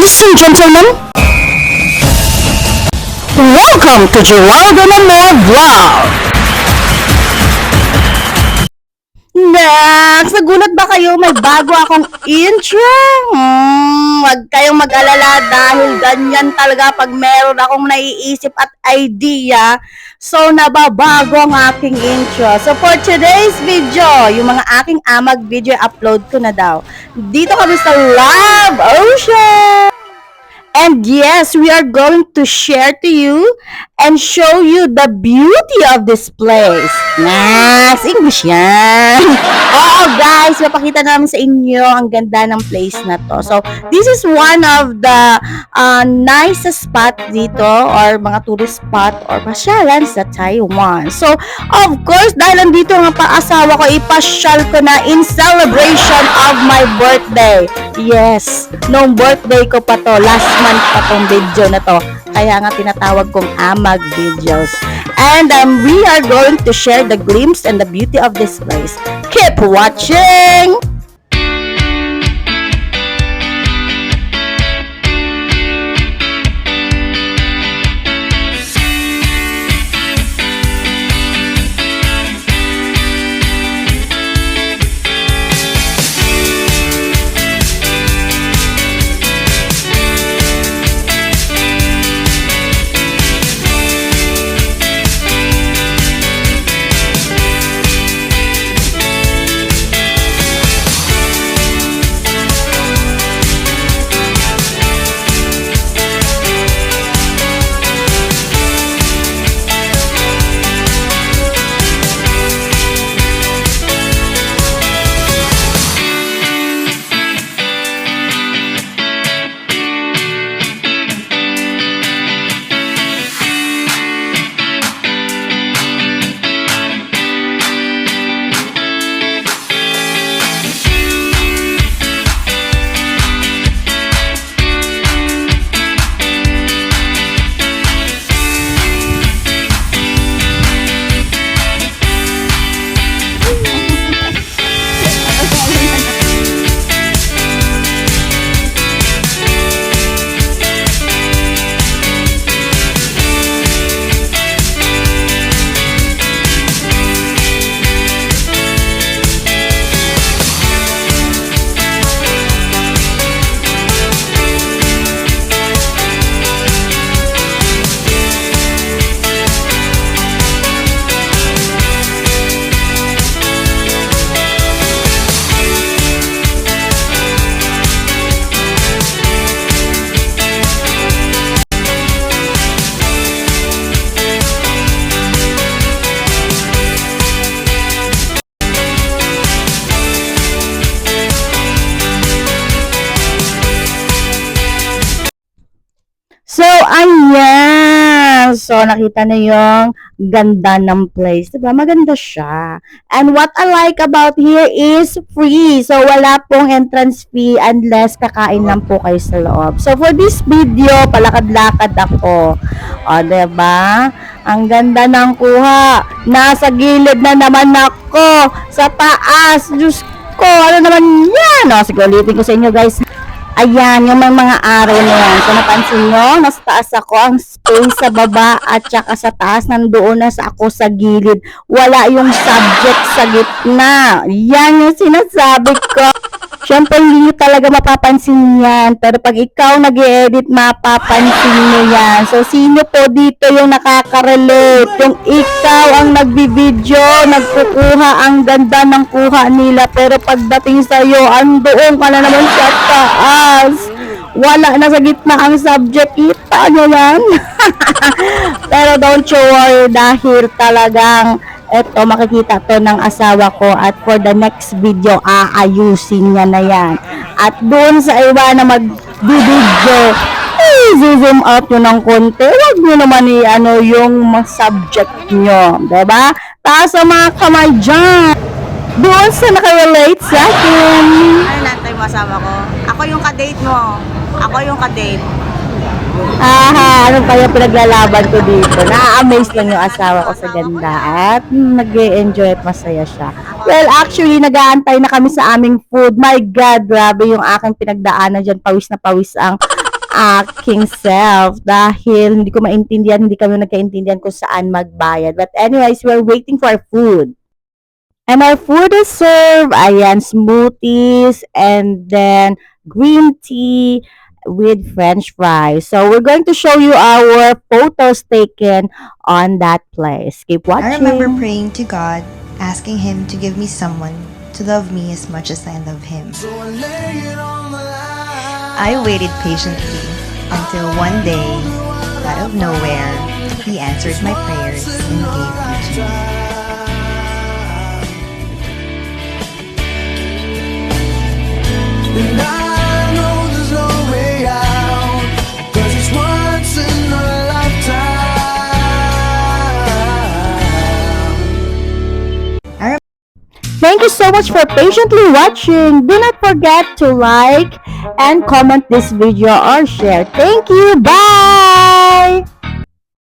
Ladies and gentlemen, welcome to Geraldo Namor Vlog! Next, nagulat ba kayo? May bago akong intro? Huwag kayong mag-alala dahil ganyan talaga pag meron akong naiisip at idea. So, nababago ang aking intro. So, for today's video, yung mga aking amag video, upload ko na daw. Dito kami sa Love Ocean! And yes, we are going to share to you and show you the beauty of this place. Nice! English yan! Oo guys, mapakita namin sa inyo ang ganda ng place na to. So, this is one of the nicest spot dito or mga tourist spot or pasyalan sa Taiwan. So, of course, dahil nandito nga pa-asawa ko, ipasyal ko na in celebration of my birthday. Yes, noong birthday ko pa to, last month pa tong video na to. Kaya nga tinatawag kong Amag Videos. And we are going to share the glimpse and the beauty of this place. Keep watching! So, ayan. So, nakita na yung ganda ng place. Diba? Maganda siya. And what I like about here is free. So, wala pong entrance fee unless kakain lang po kayo sa loob. So, for this video, palakad-lakad ako. O, diba? Ang ganda ng kuha. Nasa gilid na naman ako. Sa taas. Diyos ko, ano naman yan? O, sige, ulitin ko sa inyo, guys. Ayan, yung mga araw na yan. So, napansin nyo, nasa taas ako, ang space sa baba at saka sa taas, nandoon na ako sa gilid. Wala yung subject sa gitna. Yan yung sinasabi ko. Siyempre, hindi nyo talaga mapapansin yan. Pero pag ikaw nag-i-edit, mapapansin nyo yan. So, sino po dito yung nakaka-relate? Yung ikaw ang nagbi-video, nagkukuha, ang ganda ng kuha nila. Pero pagdating sa'yo, andoon ka na naman sa taas. Wala na sa gitna ang subject. Kita nyo yan? Pero don't you worry dahil talagang eto, makikita to ng asawa ko at for the next video, aayusin niya na yan. At doon sa iba na mag-video, zoom out nyo ng konti. Huwag nyo naman i-ano yung subject nyo. Diba? Taas ang mga kamay dyan. Doon sa nakarelate sa akin. Ano nantay mo asawa ko? Ako yung ka-date mo. Ako yung ka-date. Aha, ano pa yung pinaglalaban ko dito? Na-amaze lang yung asawa ko sa ganda at nag-e-enjoy at masaya siya. Well, actually, nag-aantay na kami sa aming food. My God, grabe yung aking pinagdaanan dyan. Pawis na pawis ang aking self dahil hindi ko maintindihan, hindi kami nagkaintindihan kung saan magbayad. But anyways, we're waiting for our food. And our food is served, ayan, smoothies, and then green tea with french fries. So we're going to show you our photos taken on that place. Keep watching. I remember praying to God, asking Him to give me someone to love me as much as I love Him. I waited patiently until one day, out of nowhere, He answered my prayers and gave me to me. And I know there's no way out, 'cause it's once in a lifetime. Thank you so much for patiently watching. Do not forget to like and comment this video or share. Thank you. Bye.